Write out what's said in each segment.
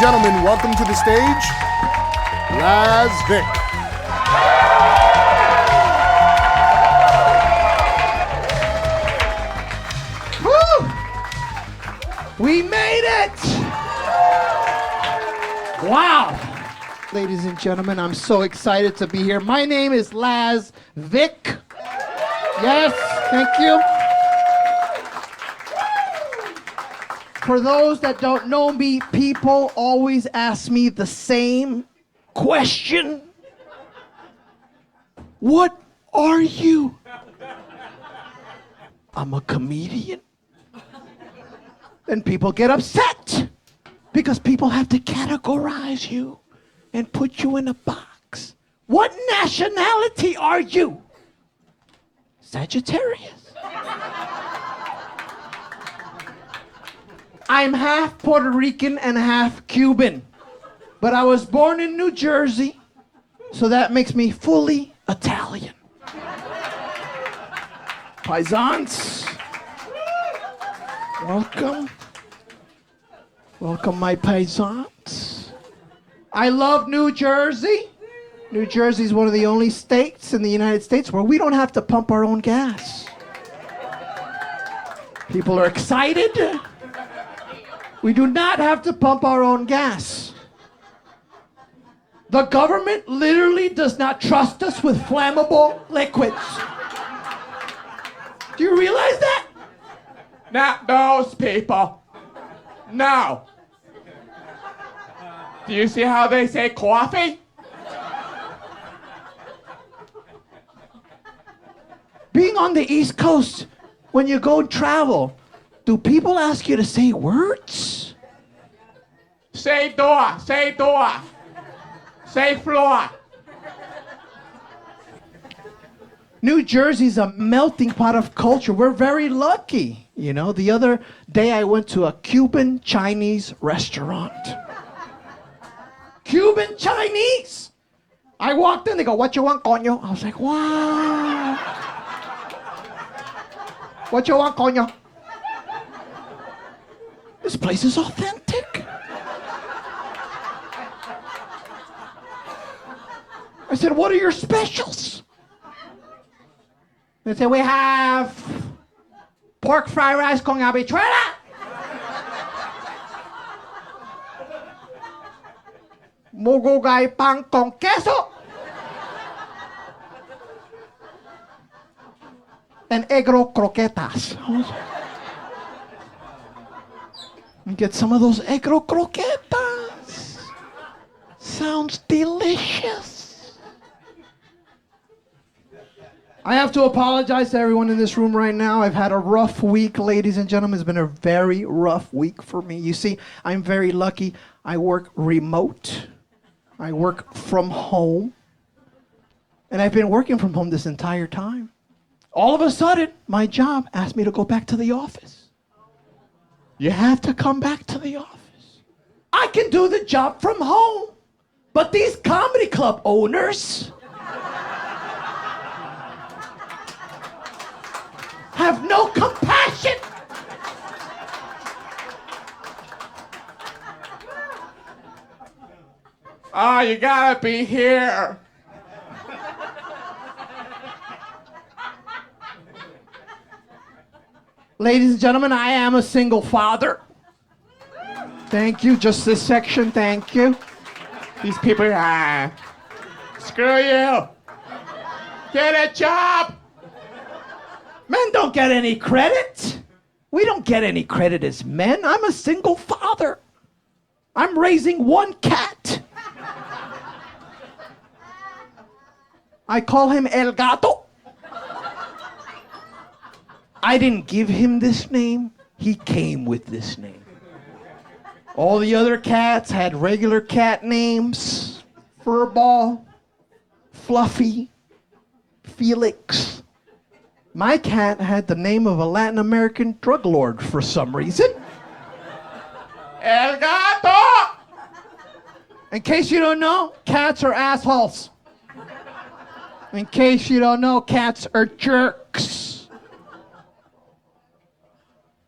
gentlemen, welcome to the stage, Laz Vic. Woo! We made it! Wow! Ladies and gentlemen, I'm so excited to be here. My name is Laz Vic. Yes, thank you. For those that don't know me, people always ask me the same question. What are you? I'm a comedian. Then people get upset because people have to categorize you and put you in a box. What nationality are you? Sagittarius. I'm half Puerto Rican and half Cuban, but I was born in New Jersey, so that makes me fully Italian. Paisans, welcome. Welcome, my paisans. I love New Jersey. New Jersey is one of the only states in the United States where we don't have to pump our own gas. People are excited. We do not have to pump our own gas. The government literally does not trust us with flammable liquids. Do you realize that? Not those people. No. Do you see how they say coffee? Being on the East Coast, when you go travel, do people ask you to say words? Say door, say door. Say floor. New Jersey's a melting pot of culture. We're very lucky. You know, the other day I went to a Cuban Chinese restaurant. Cuban Chinese! I walked in, they go, "What you want, coño?" I was like, wow. What you want, coño? This place is authentic. I said, "What are your specials?" They said, "We have pork fried rice con habichuela, mogogay pan con queso, and egro croquetas." And get some of those egro croquetas. Sounds delicious. I have to apologize to everyone in this room right now. I've had a rough week, ladies and gentlemen. It's been a very rough week for me. You see, I'm very lucky. I work remote. I work from home. And I've been working from home this entire time. All of a sudden, my job asked me to go back to the office. You have to come back to the office. I can do the job from home, but these comedy club owners have no compassion. Oh, you gotta be here. Ladies and gentlemen, I am a single father. Thank you. Just this section, thank you. These people, screw you. Get a job. Men don't get any credit. We don't get any credit as men. I'm a single father. I'm raising one cat. I call him El Gato. I didn't give him this name. He came with this name. All the other cats had regular cat names. Furball, Fluffy, Felix. My cat had the name of a Latin American drug lord for some reason. El Gato! In case you don't know, cats are assholes. In case you don't know, cats are jerks.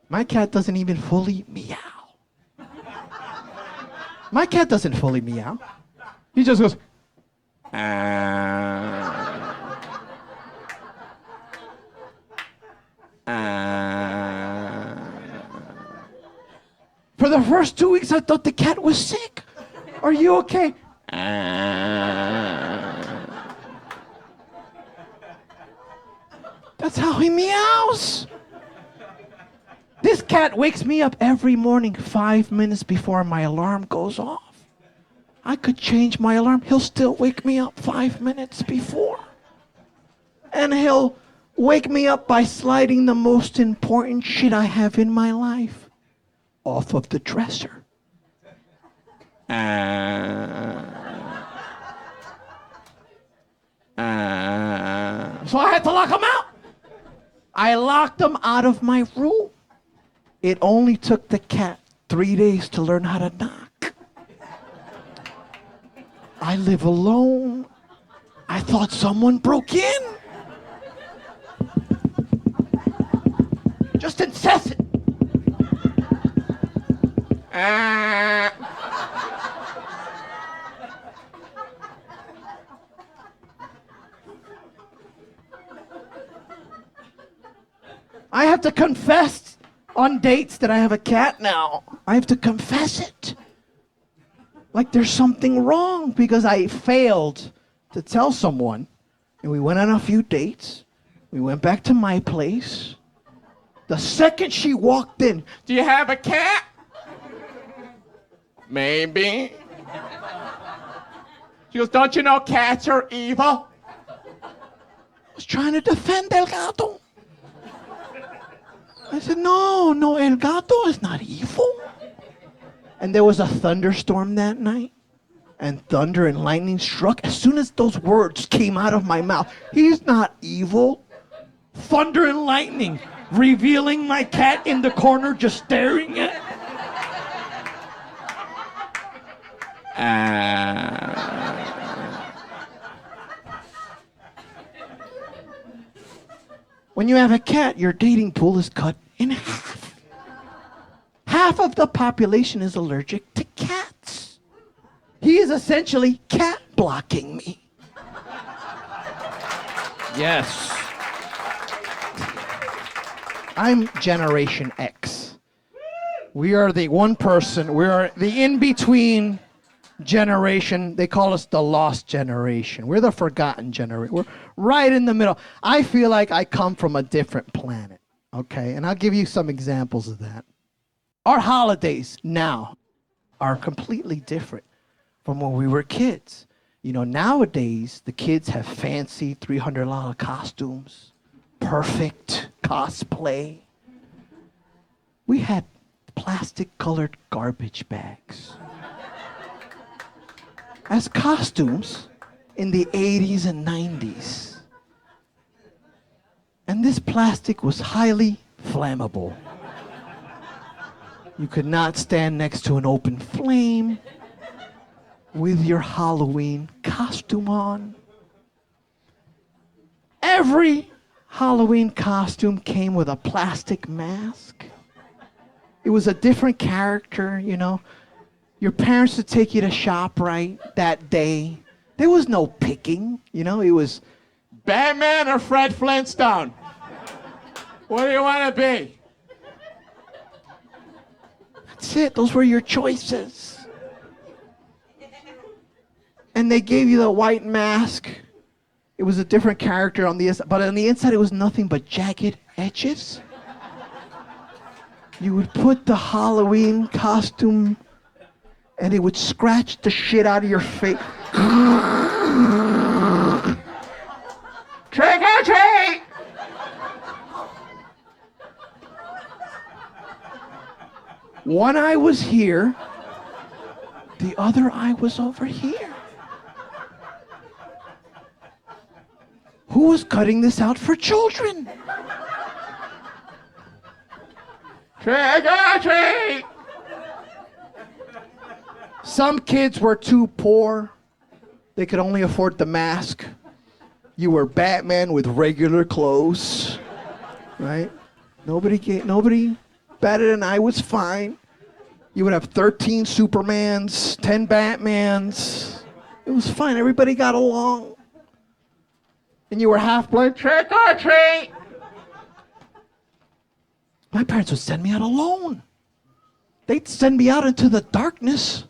My cat doesn't even fully meow. My cat doesn't fully meow. He just goes, For the first 2 weeks, I thought the cat was sick. Are you okay? That's how he meows. This cat wakes me up every morning 5 minutes before my alarm goes off. I could change my alarm. He'll still wake me up 5 minutes before. And he'll wake me up by sliding the most important shit I have in my life off of the dresser. So I had to lock him out. I locked him out of my room. It only took the cat 3 days to learn how to knock. I live alone. I thought someone broke in. Just incessant. I have to confess on dates that I have a cat now. I have to confess it. Like there's something wrong because I failed to tell someone. And we went on a few dates. We went back to my place. The second she walked in, Do you have a cat? Maybe. She goes, don't you know cats are evil? I was trying to defend El Gato. I said, no, El Gato is not evil. And there was a thunderstorm that night. And thunder and lightning struck. As soon as those words came out of my mouth, he's not evil. Thunder and lightning, revealing my cat in the corner just staring at. When you have a cat, your dating pool is cut in half. Half of the population is allergic to cats. He is essentially cat blocking me. Yes. I'm Generation X. We are the in-between generation. They call us the lost generation. We're the forgotten generation. We're right in the middle. I feel like I come from a different planet, okay? And I'll give you some examples of that. Our holidays now are completely different from when we were kids. You know, nowadays, the kids have fancy $300 costumes, perfect cosplay. We had plastic-colored garbage bags as costumes in the 80s and 90s. And this plastic was highly flammable. You could not stand next to an open flame with your Halloween costume on. Every Halloween costume came with a plastic mask. It was a different character, you know. Your parents would take you to ShopRite that day. There was no picking, you know. It was Batman or Fred Flintstone? What do you want to be? that's it. Those were your choices. And they gave you the white mask. It was a different character on the inside, but on the inside it was nothing but jagged edges. You would put the Halloween costume and it would scratch the shit out of your face. Trick or treat! One eye was here, the other eye was over here. Who was cutting this out for children? Trick or treat! Some kids were too poor. They could only afford the mask. You were Batman with regular clothes, right? Nobody batted an eye was fine. You would have 13 Supermans, 10 Batmans. It was fine. Everybody got along. And you were half blind. Trick or treat! My parents would send me out alone. They'd send me out into the darkness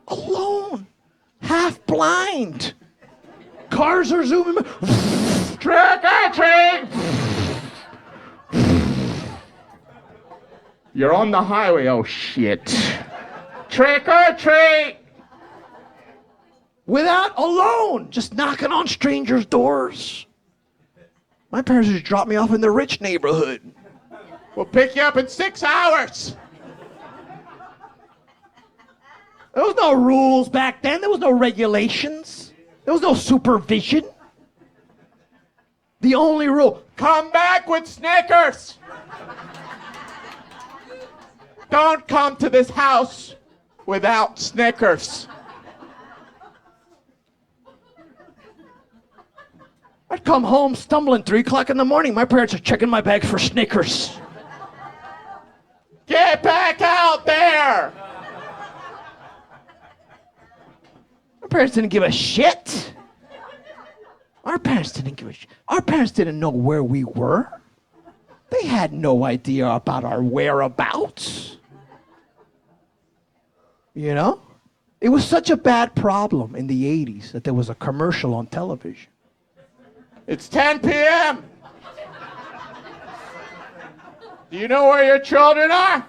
alone, half blind. Cars are zooming by. Trick or treat! You're on the highway, oh shit. Trick or treat! Without alone, just knocking on strangers' doors. My parents just dropped me off in the rich neighborhood. We'll pick you up in 6 hours. There was no rules back then. There was no regulations. There was no supervision. The only rule, Come back with Snickers. Don't come to this house without Snickers. I'd come home stumbling 3 o'clock in the morning. My parents are checking my bag for Snickers. Get back out there! My parents didn't give a shit. Our parents didn't give a shit. Our parents didn't know where we were. They had no idea about our whereabouts. You know? It was such a bad problem in the 80s that there was a commercial on television. It's 10 p.m. Do you know where your children are?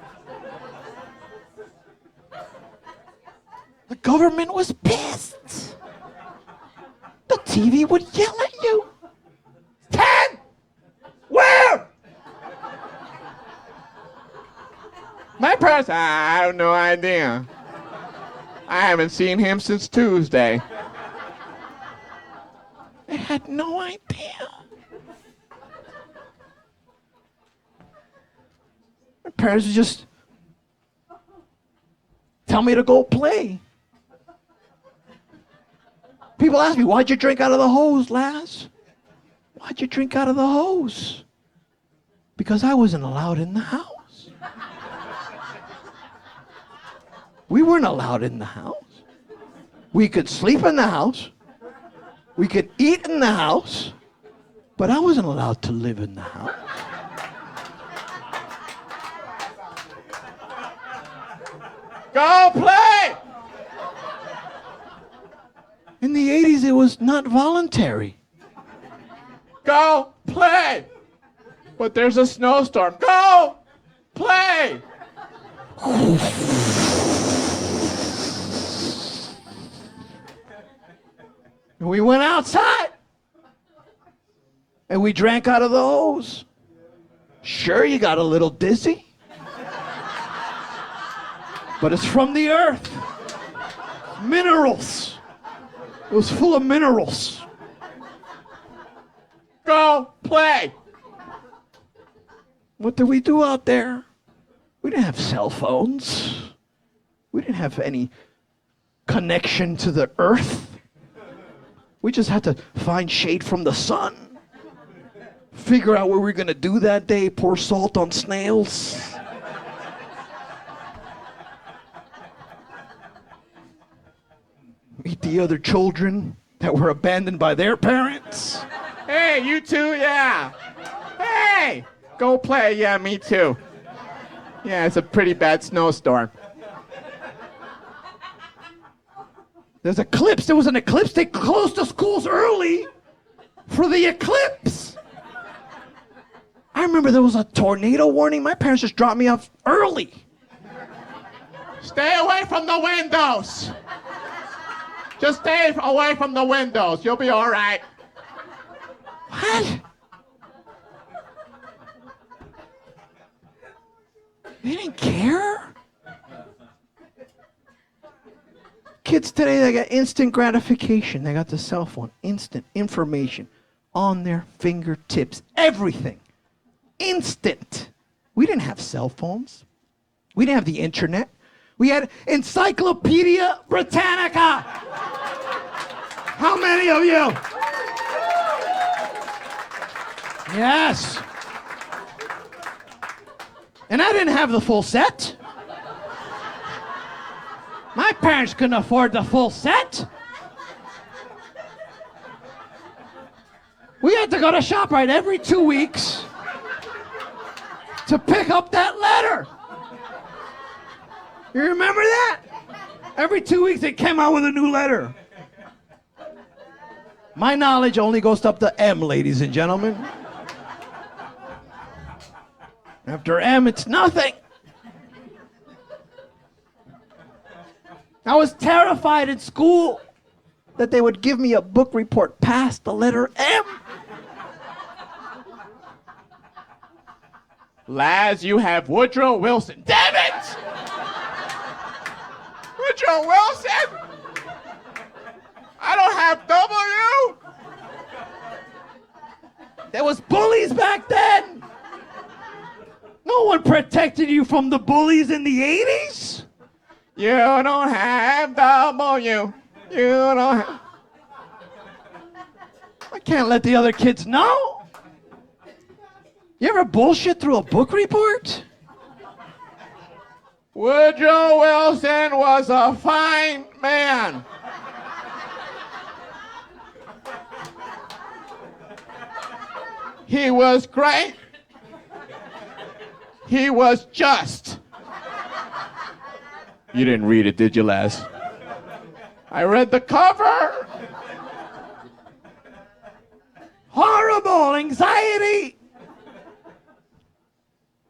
The government was pissed. The TV would yell at you. 10! Where? My parents, I have no idea. I haven't seen him since Tuesday. They had no idea. My parents would just tell me to go play. People ask me, why'd you drink out of the hose, Laz? Why'd you drink out of the hose? Because I wasn't allowed in the house. We weren't allowed in the house. We could sleep in the house. We could eat in the house. But I wasn't allowed to live in the house. Go play! In the 80s, it was not voluntary. Go play! But there's a snowstorm. Go play! And we went outside. And we drank out of the hose. Sure, you got a little dizzy. But it's from the earth. Minerals. It was full of minerals. Go play! What did we do out there? We didn't have cell phones. We didn't have any connection to the earth. We just had to find shade from the sun. Figure out what we were going to do that day. Pour salt on snails. Meet the other children that were abandoned by their parents. Hey, you too, yeah. Hey, go play, yeah, me too. Yeah, it's a pretty bad snowstorm. There's eclipse. There was an eclipse. They closed the schools early for the eclipse. I remember there was a tornado warning. My parents just dropped me off early. Stay away from the windows. Just stay away from the windows. You'll be all right. What? They didn't care? Kids today, they got instant gratification. They got the cell phone, instant information on their fingertips. Everything. Instant. We didn't have cell phones. We didn't have the internet. We had Encyclopedia Britannica. How many of you? Yes. And I didn't have the full set. My parents couldn't afford the full set. We had to go to ShopRite every 2 weeks to pick up that letter. You remember that? Every 2 weeks they came out with a new letter. My knowledge only goes up to M, ladies and gentlemen. After M, it's nothing. I was terrified in school that they would give me a book report past the letter M. Laz, you have Woodrow Wilson. Damn it! Woodrow Wilson? I don't have W. There was bullies back then. No one protected you from the bullies in the 80s. You don't have W. You don't have... I can't let the other kids know. You ever bullshit through a book report? Woodrow Wilson was a fine man. He was great. He was just. You didn't read it, did you, Laz? I read the cover. Horrible anxiety.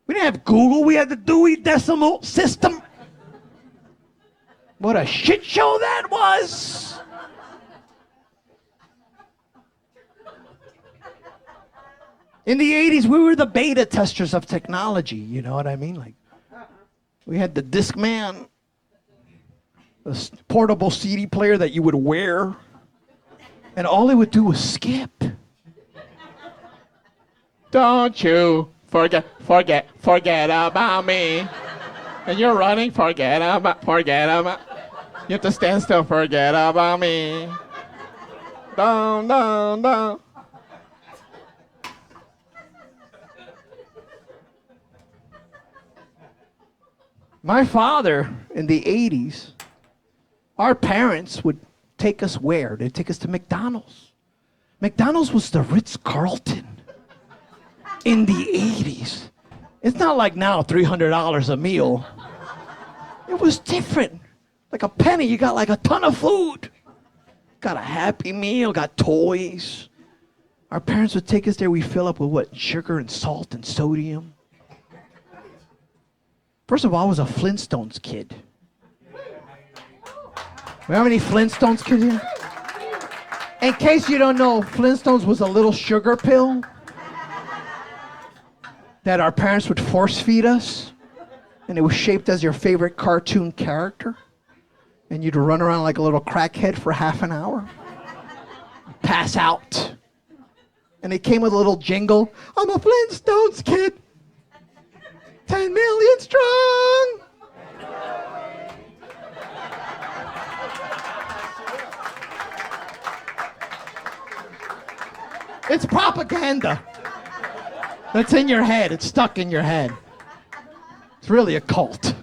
We didn't have Google, we had the Dewey Decimal System. What a shit show that was. In the 80s, we were the beta testers of technology, you know what I mean? Like, we had the Discman, the portable CD player that you would wear, and all it would do was skip. Don't you forget about me. And you're running, forget about. You have to stand still, forget about me. Don't. My father, in the 80s, our parents would take us where? They'd take us to McDonald's. McDonald's was the Ritz-Carlton in the 80s. It's not like now, $300 a meal. It was different. Like a penny, you got like a ton of food. Got a Happy Meal, got toys. Our parents would take us there, we fill up with what? Sugar and salt and sodium. First of all, I was a Flintstones kid. We have any Flintstones kids here? In case you don't know, Flintstones was a little sugar pill that our parents would force feed us. And it was shaped as your favorite cartoon character. And you'd run around like a little crackhead for half an hour. Pass out. And it came with a little jingle. I'm a Flintstones kid. 10 million strong. It's propaganda. That's in your head. It's stuck in your head. It's really a cult.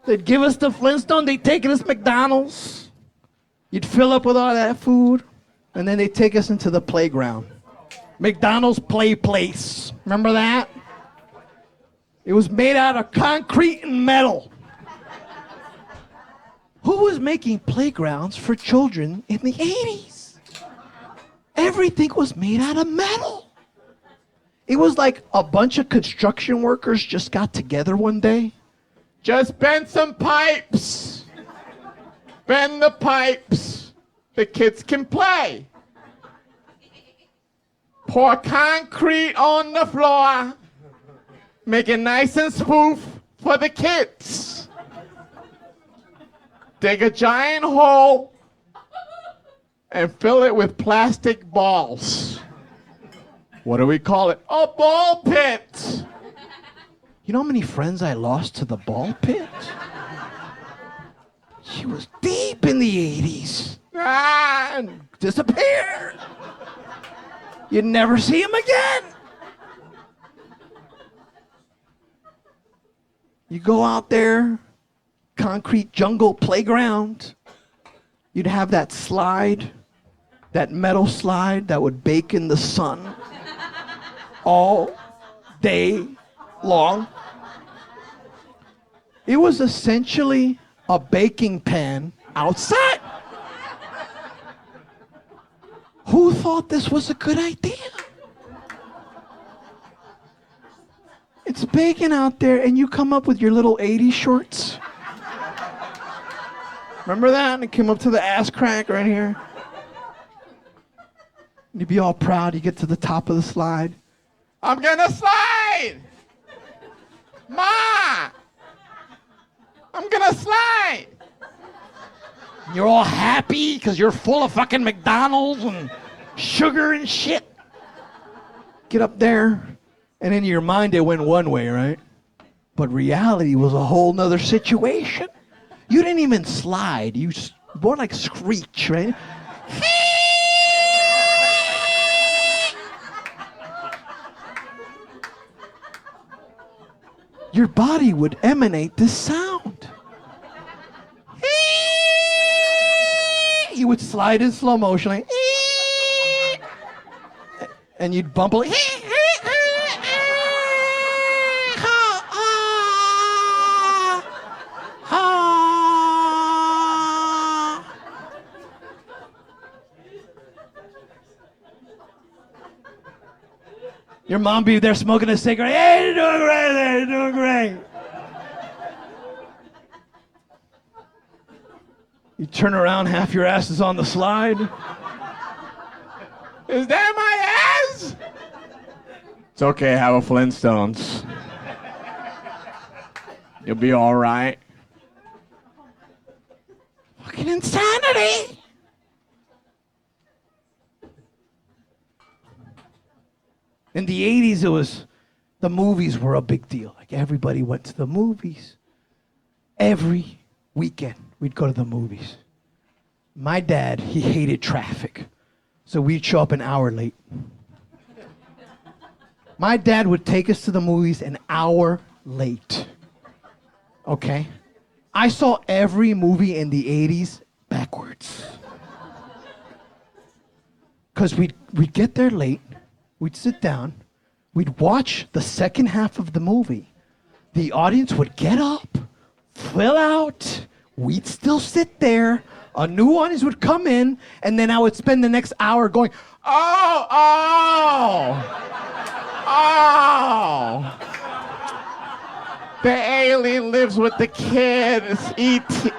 They'd give us the Flintstone. They'd take us to McDonald's. You'd fill up with all that food. And then they'd take us into the playground. McDonald's Play Place. Remember that? It was made out of concrete and metal. Who was making playgrounds for children in the 80s? Everything was made out of metal. It was like a bunch of construction workers just got together one day. Just bend some pipes. Bend the pipes. The kids can play. Pour concrete on the floor. Make it nice and smooth for the kids. Dig a giant hole and fill it with plastic balls. What do we call it? A ball pit. You know how many friends I lost to the ball pit? She was deep in the 80s. And disappeared. You'd never see him again. You go out there, concrete jungle playground. You'd have that slide, that metal slide that would bake in the sun all day long. It was essentially a baking pan outside. Who thought this was a good idea? It's baking out there, and you come up with your little 80s shorts. Remember that? And it came up to the ass crack right here. And you'd be all proud. You get to the top of the slide. I'm gonna slide! Ma! I'm gonna slide! You're all happy because you're full of fucking McDonald's and sugar and shit. Get up there, and in your mind it went one way, right? But reality was a whole nother situation. You didn't even slide. You more like screech, right? Your body would emanate this sound. You would slide in slow motion, like, and you'd bump like, your mom be there smoking a cigarette. Hey, you're doing great there, you're doing great. You turn around, half your ass is on the slide. Is that my ass? It's okay, have a Flintstones. You'll be all right. Fucking insanity. In the 80s, the movies were a big deal. Like everybody went to the movies. Every weekend, we'd go to the movies. My dad, he hated traffic. So we'd show up an hour late. My dad would take us to the movies an hour late. Okay? I saw every movie in the 80s backwards. Because we'd get there late. We'd sit down, we'd watch the second half of the movie. The audience would get up, fill out, we'd still sit there, a new audience would come in, and then I would spend the next hour going, Oh! The alien lives with the kids. E.T.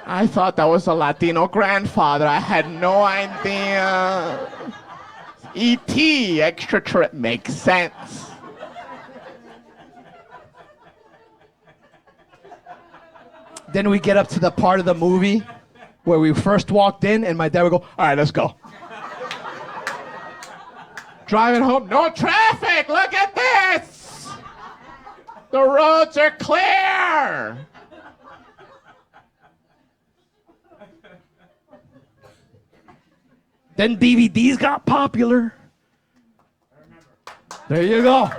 I thought that was a Latino grandfather. I had no idea. E.T. extra trip makes sense. Then we get up to the part of the movie where we first walked in, and my dad would go, all right, let's go. Driving home, no traffic, look at this! The roads are clear! Then DVDs got popular. There you go.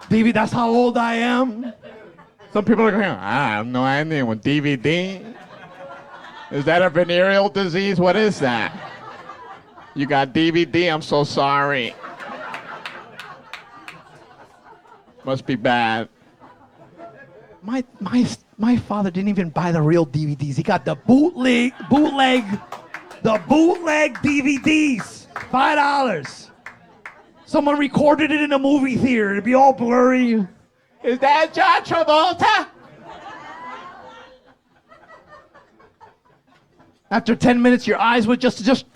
DVD, that's how old I am. Some people are going, I have no idea what DVD. Is that a venereal disease? What is that? You got DVD? I'm so sorry. Must be bad. My father didn't even buy the real DVDs. He got the bootleg DVDs. $5. Someone recorded it in a movie theater. It'd be all blurry. Is that John Travolta? After 10 minutes, your eyes would just.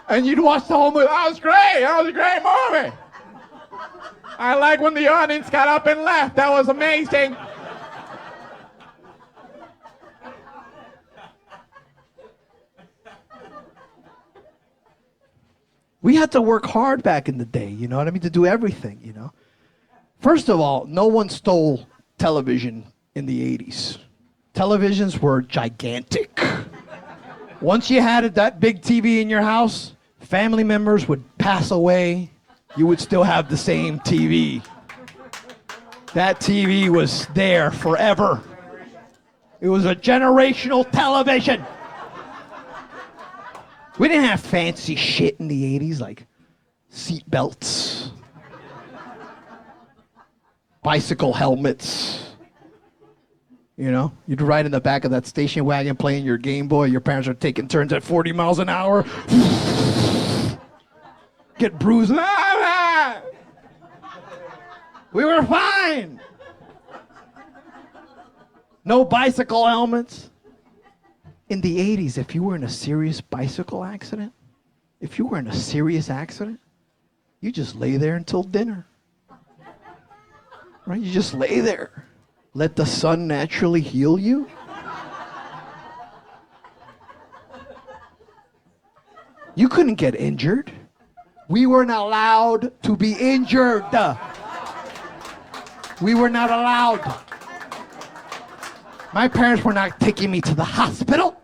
And you'd watch the whole movie. That was great. That was a great movie. I like when the audience got up and left. That was amazing. We had to work hard back in the day, you know what I mean, to do everything, you know. First of all, no one stole television in the 80s. Televisions were gigantic. Once you had that big TV in your house, family members would pass away, you would still have the same TV. That TV was there forever. It was a generational television. We didn't have fancy shit in the 80s like seatbelts, bicycle helmets. You know, you'd ride in the back of that station wagon playing your Game Boy. Your parents are taking turns at 40 miles an hour. Get bruised. We were fine. No bicycle helmets. In the 80s, if you were in a serious bicycle accident, if you were in a serious accident, you just lay there until dinner. Right? You just lay there. Let the sun naturally heal you. You couldn't get injured. We weren't allowed to be injured. We were not allowed. My parents were not taking me to the hospital.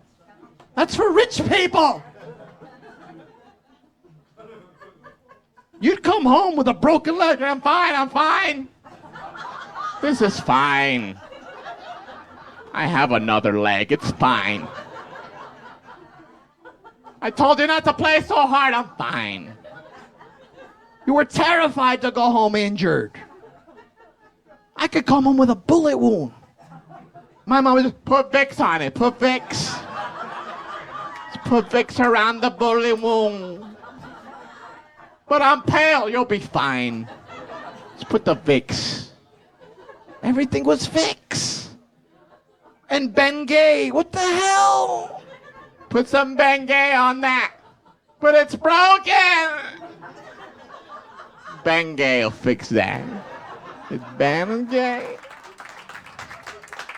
That's for rich people. You'd come home with a broken leg. I'm fine. This is fine. I have another leg. It's fine. I told you not to play so hard. I'm fine. You were terrified to go home injured. I could come home with a bullet wound. My mom would just put Vicks on it. Put Vicks. Just put Vicks around the bullet wound. But I'm pale. You'll be fine. Just put the Vicks. Everything was Vicks. And Bengay. What the hell? Put some Bengay on that. But it's broken. Bengay will fix that. It's Bengay.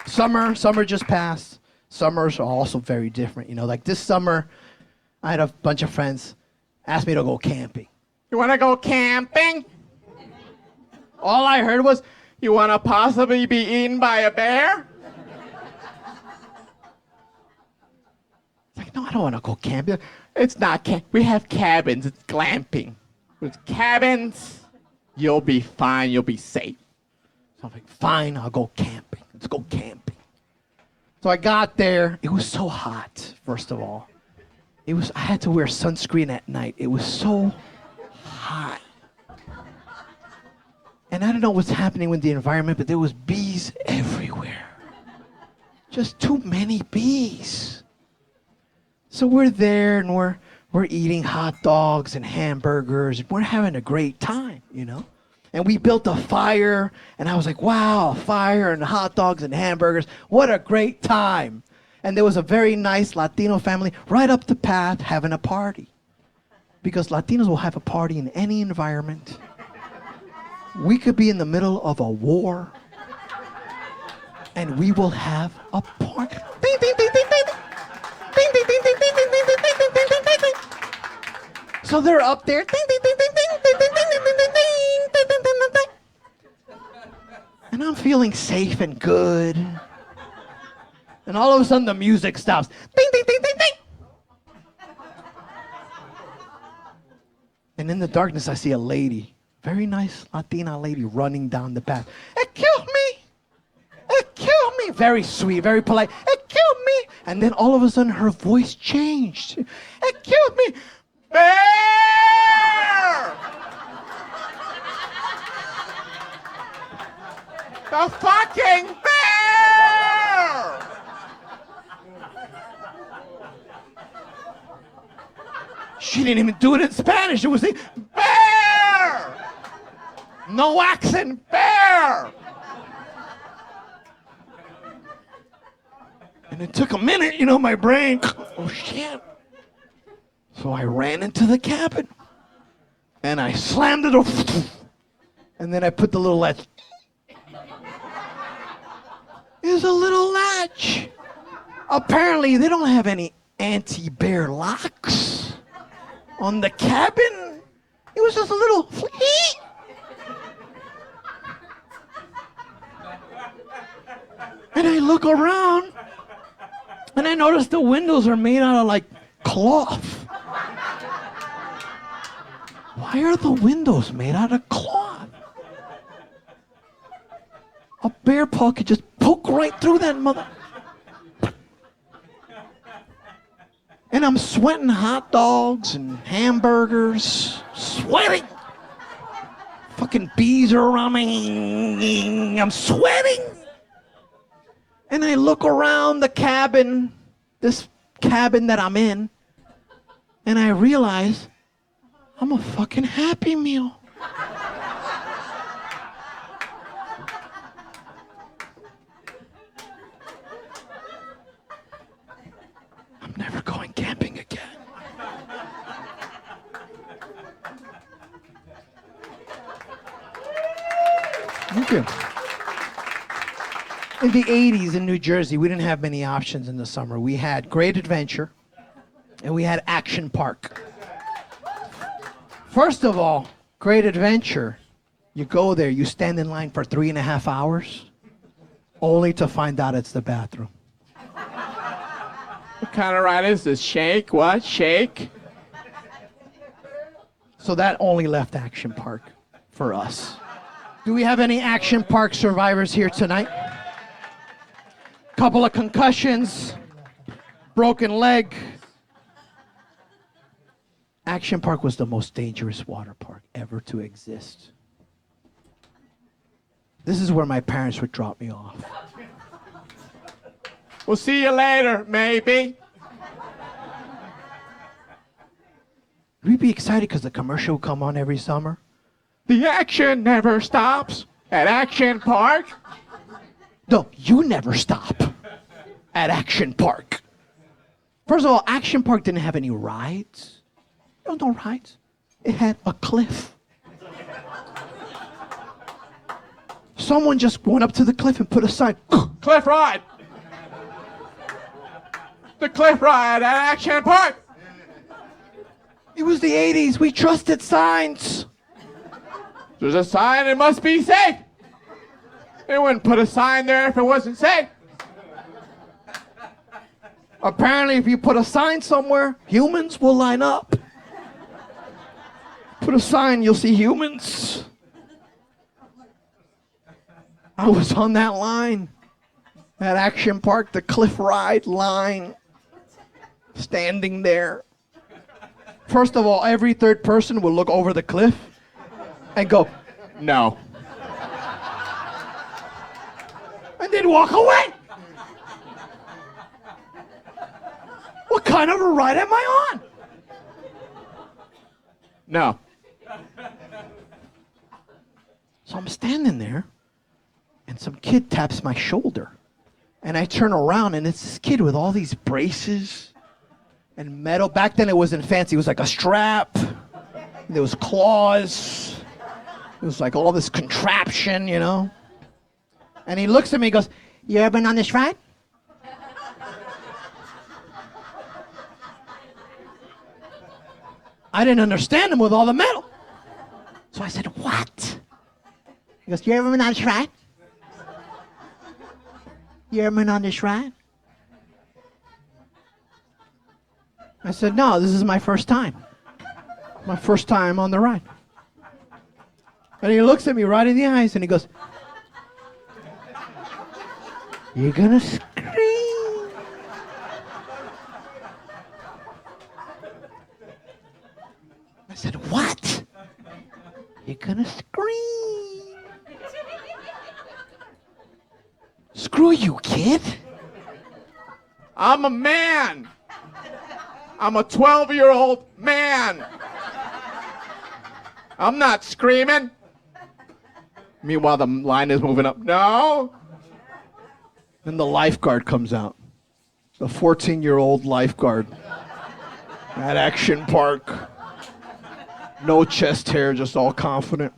Summer just passed. Summers are also very different. You know, like this summer, I had a bunch of friends ask me to go camping. You want to go camping? All I heard was, you want to possibly be eaten by a bear? It's like, no, I don't want to go camping. It's not we have cabins. It's glamping. With cabins, you'll be fine. You'll be safe. So I'm like, fine, I'll go camping. Let's go camping. So I got there. It was so hot, first of all. I had to wear sunscreen at night. It was so hot. And I don't know what's happening with the environment, but there was bees everywhere. Just too many bees. So we're there and we're eating hot dogs and hamburgers. And we're having a great time, you know? And we built a fire, and I was like, wow, a fire and hot dogs and hamburgers. What a great time. And there was a very nice Latino family right up the path having a party. Because Latinos will have a party in any environment. We could be in the middle of a war, and we will have a party. Ding, ding, ding, ding, ding. Ding, ding, ding, ding, ding, ding, ding, ding, ding, ding, ding, ding, ding. So they're up there. Ding, ding, ding, ding, ding, ding, ding, ding, ding, ding, ding, ding, ding, ding, ding. And I'm feeling safe and good. And all of a sudden the music stops. Ding, ding, ding, ding, ding. And in the darkness I see a lady. Very nice Latina lady running down the path. Excuse me. Excuse me. Very sweet, very polite. Excuse me. And then all of a sudden her voice changed. Excuse me. Bear! The fucking bear! She didn't even do it in Spanish. It was the bear! No accent, bear! And it took a minute, you know, my brain. Oh, shit. So I ran into the cabin. And I slammed the door. And then I put the little latch. There's a little latch. Apparently, they don't have any anti-bear locks on the cabin. It was just a little. And I look around, and I notice the windows are made out of like cloth. Why why are the windows made out of cloth? A bear paw could just poke right through that mother. And I'm sweating hot dogs and hamburgers. Sweating. Fucking bees are around me. I'm sweating. And I look around the cabin, this cabin that I'm in, and I realize I'm a fucking Happy Meal. I'm never going camping again. Thank you. In the 80s in New Jersey, we didn't have many options in the summer. We had Great Adventure and we had Action Park. First of all, Great Adventure, you go there, you stand in line for 3.5 hours, only to find out it's the bathroom. What kind of ride is this? Shake? What? Shake? So that only left Action Park for us. Do we have any Action Park survivors here tonight? Couple of concussions, broken leg. Action Park was the most dangerous water park ever to exist. This is where my parents would drop me off. We'll see you later, maybe. We'd be excited because the commercial would come on every summer. The action never stops at Action Park. No, you never stop at Action Park. First of all, Action Park didn't have any rides. There was no rides. It had a cliff. Someone just went up to the cliff and put a sign. Cliff ride. The cliff ride at Action Park. It was the 80s. We trusted signs. There's a sign, it must be safe. They wouldn't put a sign there if it wasn't safe. Apparently, if you put a sign somewhere, humans will line up. Put a sign, you'll see humans. I was on that line at Action Park, the cliff ride line, standing there. First of all, every third person would look over the cliff and go, No. and they'd walk away. What kind of a ride am I on? No. So I'm standing there, and some kid taps my shoulder. And I turn around, and it's this kid with all these braces and metal. Back then, it wasn't fancy. It was like a strap. There was claws. It was like all this contraption, you know. And he looks at me and goes, "You ever been on this ride?" I didn't understand him with all the metal. So I said, "What?" He goes, "You ever been on this ride? You ever been on this ride?" I said, "No, this is my first time. My first time on the ride." And he looks at me right in the eyes and he goes, "You're gonna scream." I said, "What?" "You're gonna scream." "Screw you, kid." I'm a man. I'm a 12-year-old man. I'm not screaming. Meanwhile, the line is moving up. No. Then the lifeguard comes out. The 14-year-old lifeguard at Action Park. No chest hair, just all confident.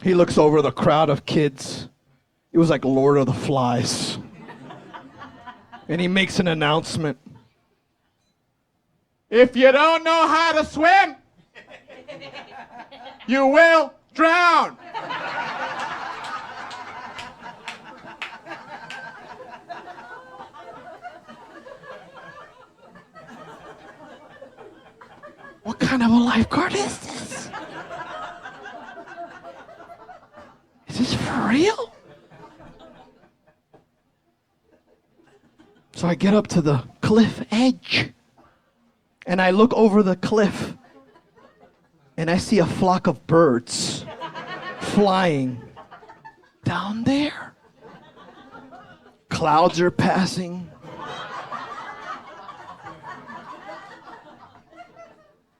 He looks over the crowd of kids. It was like Lord of the Flies. And he makes an announcement. If you don't know how to swim, you will drown. What kind of a lifeguard is this? Is this for real? So I get up to the cliff edge and I look over the cliff and I see a flock of birds flying down there. Clouds are passing.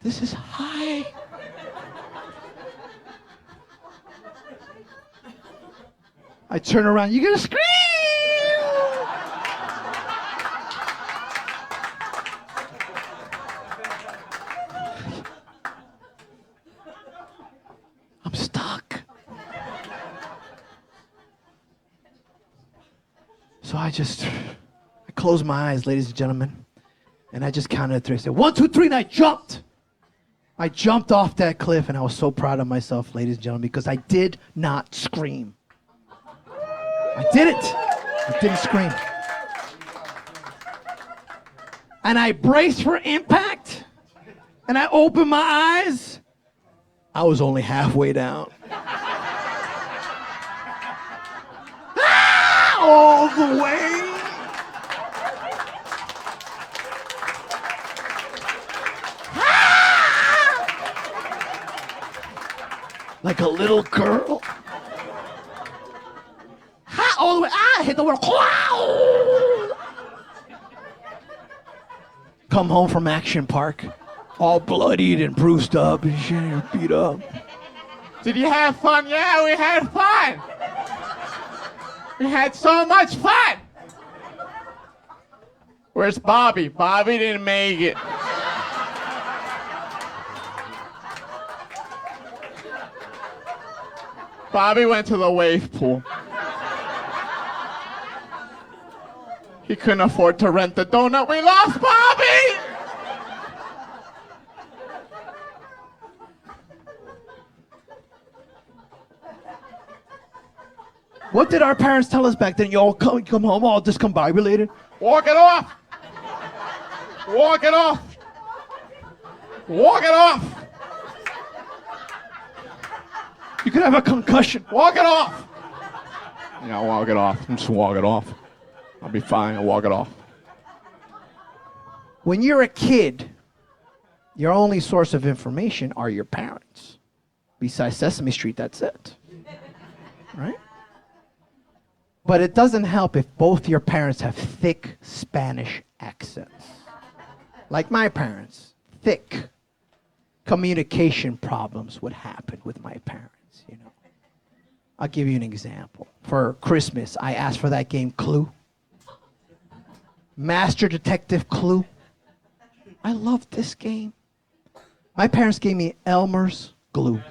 This is high. I turn around. You gonna scream? I'm stuck. So I closed my eyes, ladies and gentlemen, and I just counted 3. I said, 1, 2, 3, and I jumped. I jumped off that cliff, and I was so proud of myself, ladies and gentlemen, because I did not scream. I didn't. I didn't scream. And I braced for impact, and I opened my eyes. I was only halfway down. All the way. Like a little girl. All the way. Hit the world. Come home from Action Park, all bloodied and bruised up and shit, and beat up. Did you have fun? Yeah, we had fun. We had so much fun. Where's Bobby? Bobby didn't make it. Bobby went to the wave pool. He couldn't afford to rent the donut. We lost Bobby! What did our parents tell us back then? You all come home all discombobulated? Walk it off! Walk it off! Walk it off! You could have a concussion. Walk it off! Yeah, I'll walk it off. I'm just walk it off. I'll be fine. I'll walk it off. When you're a kid, your only source of information are your parents. Besides Sesame Street, that's it. Right? But it doesn't help if both your parents have thick Spanish accents. Like my parents, thick communication problems would happen with my parents, you know. I'll give you an example. For Christmas, I asked for that game Clue. Master Detective Clue. I loved this game. My parents gave me Elmer's glue.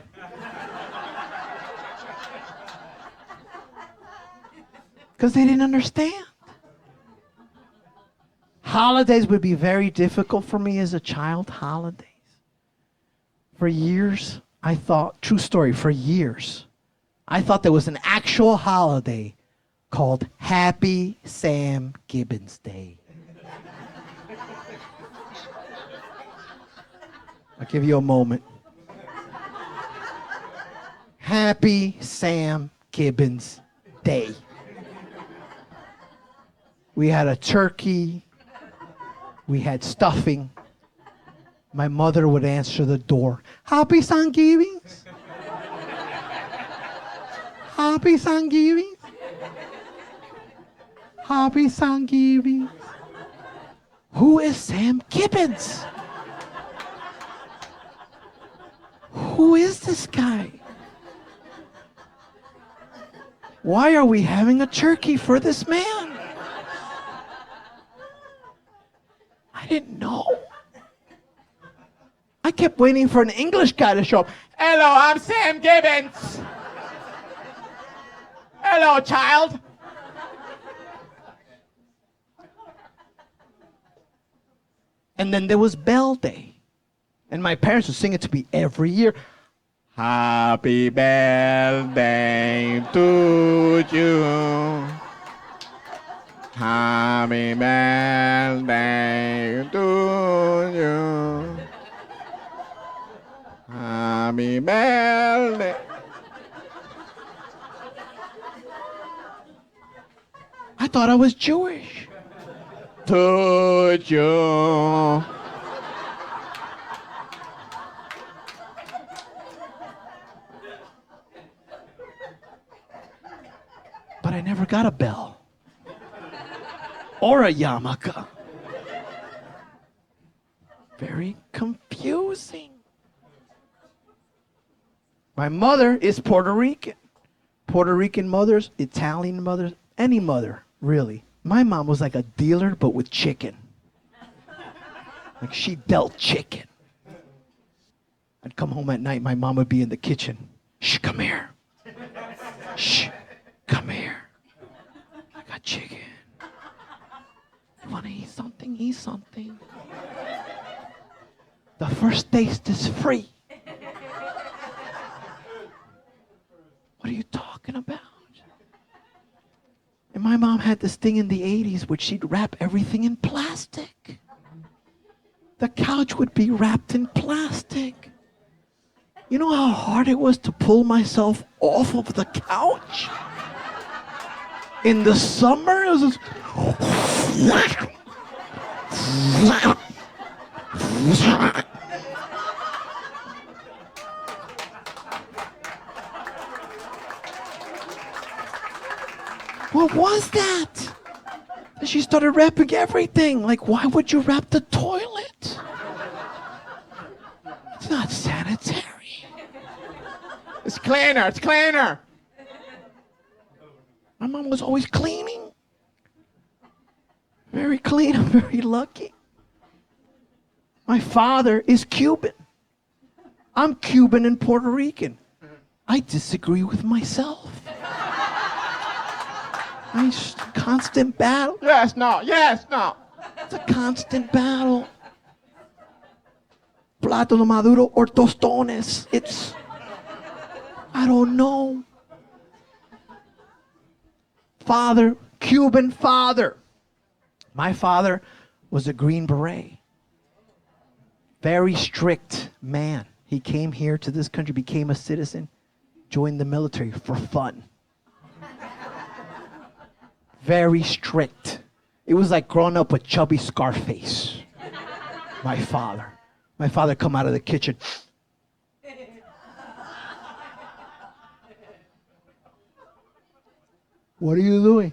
Because they didn't understand. Holidays would be very difficult for me as a child. Holidays. For years, I thought, true story, for years, I thought there was an actual holiday called Happy Sam Gibbons Day. I'll give you a moment. Happy Sam Gibbons Day. We had a turkey. We had stuffing. My mother would answer the door. Happy Thanksgivings? Happy Thanksgivings? Happy Thanksgivings? Who is Sam Gibbons? Who is this guy? Why are we having a turkey for this man? I didn't know. I kept waiting for an English guy to show up. Hello, I'm Sam Gibbons. Hello, child. And then there was Bell Day. And my parents would sing it to me every year. Happy birthday to you. Happy birthday to you. mi verde. I thought I was Jewish. Tuyo. But I never got a bell. Or a yarmulke. Very confusing. My mother is Puerto Rican. Puerto Rican mothers, Italian mothers, any mother, really. My mom was like a dealer, but with chicken. Like she dealt chicken. I'd come home at night, my mom would be in the kitchen. Shh, come here. Shh, come here. I got chicken. You wanna eat something? Eat something. The first taste is free. What are you talking about? And my mom had this thing in the 80s which she'd wrap everything in plastic. The couch would be wrapped in plastic. You know how hard it was to pull myself off of the couch? In the summer, it was just... What was that? And she started wrapping everything. Like, why would you wrap the toilet? It's not sanitary. It's cleaner, it's cleaner. My mom was always cleaning. Very clean, I'm very lucky. My father is Cuban. I'm Cuban and Puerto Rican. I disagree with myself. Constant battle. Yes, no, yes, no. It's a constant battle. Plátano maduro or tostones. It's, I don't know. Father, Cuban father. My father was a Green Beret. Very strict man. He came here to this country, became a citizen, joined the military for fun. Very strict. It was like growing up with chubby Scarface. My father. My father come out of the kitchen. What are you doing?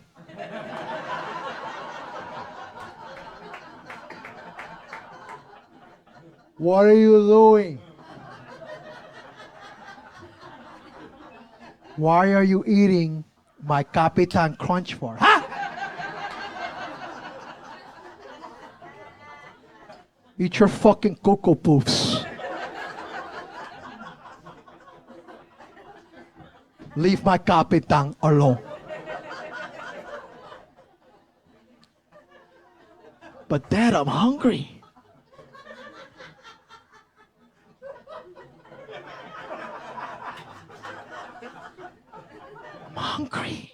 What are you doing? Why are you eating my Capitan Crunch for? Huh? Eat your fucking Cocoa Poofs. Leave my Capitan alone. But Dad, I'm hungry. I'm hungry.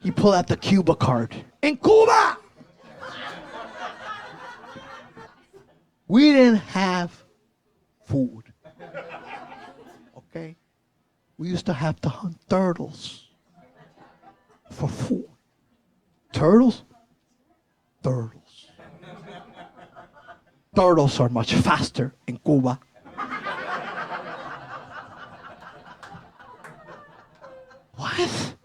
He pulled out the Cuba card. In Cuba! We didn't have food. Okay? We used to have to hunt turtles for food. Turtles? Turtles. Turtles are much faster in Cuba. What?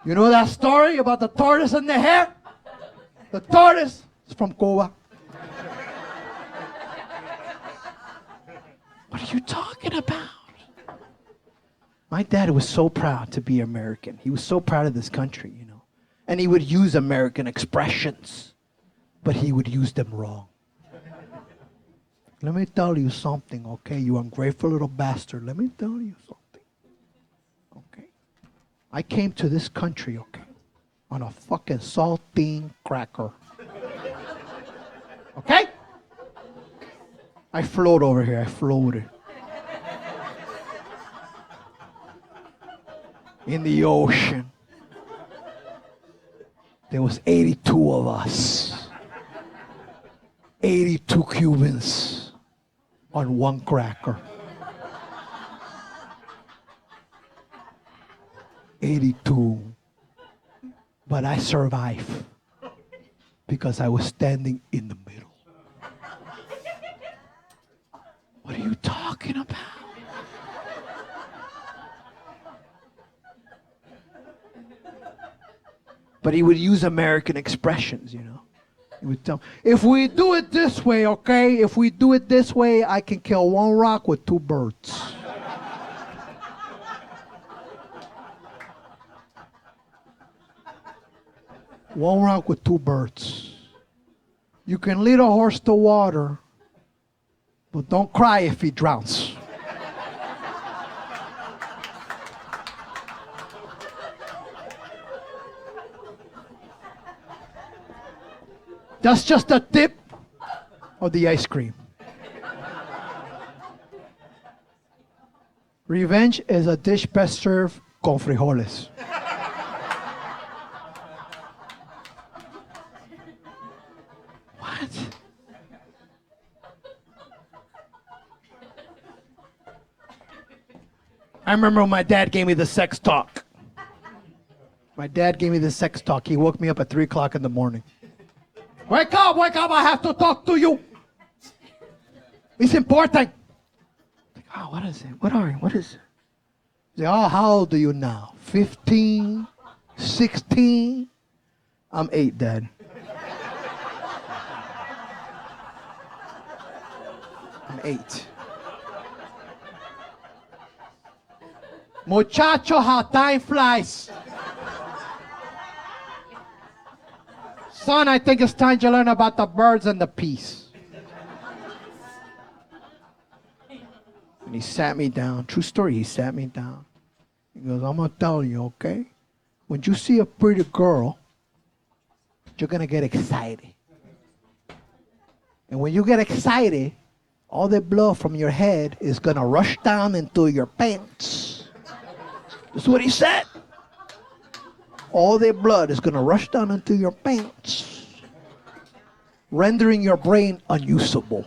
You know that story about the tortoise and the hare? The tortoise is from Cuba. What are you talking about? My dad was so proud to be American. He was so proud of this country, you know. And he would use American expressions, but he would use them wrong. Let me tell you something, okay? You ungrateful little bastard. Let me tell you something. Okay? I came to this country, okay, on a fucking saltine cracker. Okay? I float over here. I floated. In the ocean. There was 82 of us. 82 Cubans. on one cracker. 82. But I survived because I was standing in the middle. What are you talking about? But he would use American expressions, you know. He would tell, if we do it this way, okay? If we do it this way, I can kill one rock with two birds. One rock with two birds. You can lead a horse to water, but don't cry if he drowns. That's just a tip of the ice cream. Revenge is a dish best served con frijoles. What? I remember when my dad gave me the sex talk. My dad gave me the sex talk. He woke me up at 3 o'clock in the morning. Wake up, I have to talk to you. It's important. Like, oh, what is it? What is it? Say, oh, how old are you now? 15, 16? I'm 8, Dad. I'm 8. Muchacho, how time flies. Son, I think it's time to learn about the birds and the peace. And he sat me down. True story, he sat me down. He goes, I'm going to tell you, okay? When you see a pretty girl, you're going to get excited. And when you get excited, all the blood from your head is going to rush down into your pants. That's what he said. All the blood is going to rush down into your pants, rendering your brain unusable.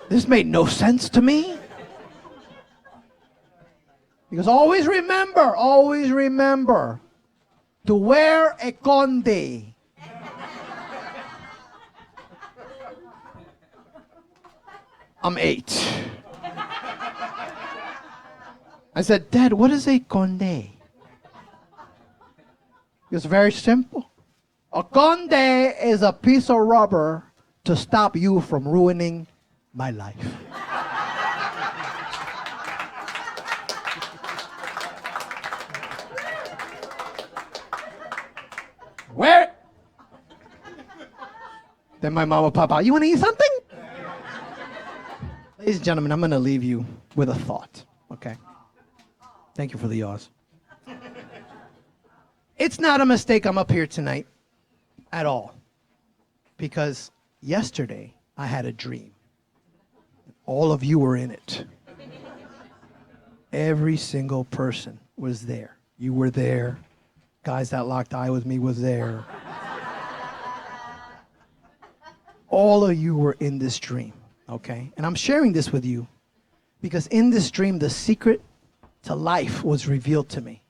This made no sense to me. Because always remember to wear a conde. I'm 8. I said, Dad, what is a conde? It's very simple. A conde is a piece of rubber to stop you from ruining my life. Where? Then my mom will pop out. You want to eat something? Ladies and gentlemen, I'm going to leave you with a thought, okay? Thank you for the yaws. It's not a mistake I'm up here tonight at all. Because yesterday I had a dream. All of you were in it. Every single person was there. You were there. Guys that locked eye with me was there. All of you were in this dream, okay? And I'm sharing this with you because in this dream, the secret to life was revealed to me.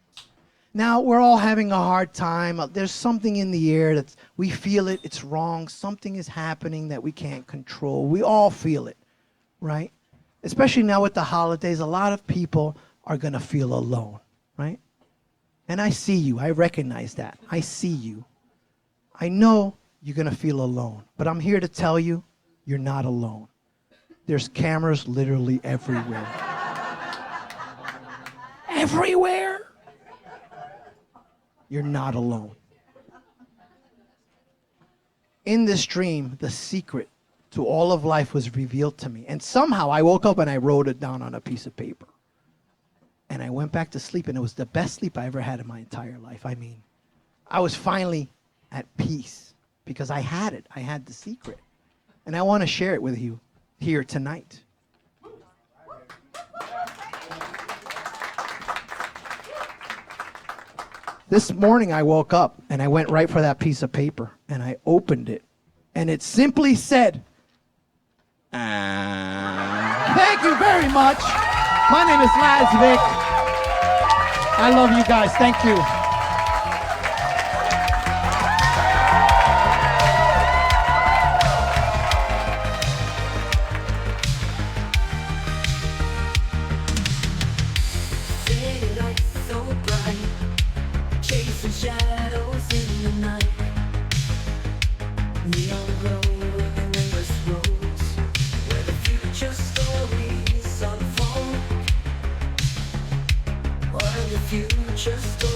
Now, we're all having a hard time. There's something in the air that we feel it, it's wrong. Something is happening that we can't control. We all feel it, right? Especially now with the holidays, a lot of people are going to feel alone, right? And I see you. I recognize that. I see you. I know you're going to feel alone. But I'm here to tell you, you're not alone. There's cameras literally everywhere. Everywhere. You're not alone. In this dream, the secret to all of life was revealed to me. And somehow I woke up and I wrote it down on a piece of paper. And I went back to sleep, and it was the best sleep I ever had in my entire life. I mean, I was finally at peace because I had it. I had the secret. And I want to share it with you here tonight. This morning I woke up and I went right for that piece of paper and I opened it and it simply said, thank you very much. My name is Laz Vic. I love you guys. Thank you. Shadows in the night, neon glow and endless roads, where the future stories unfold. What are the future stories?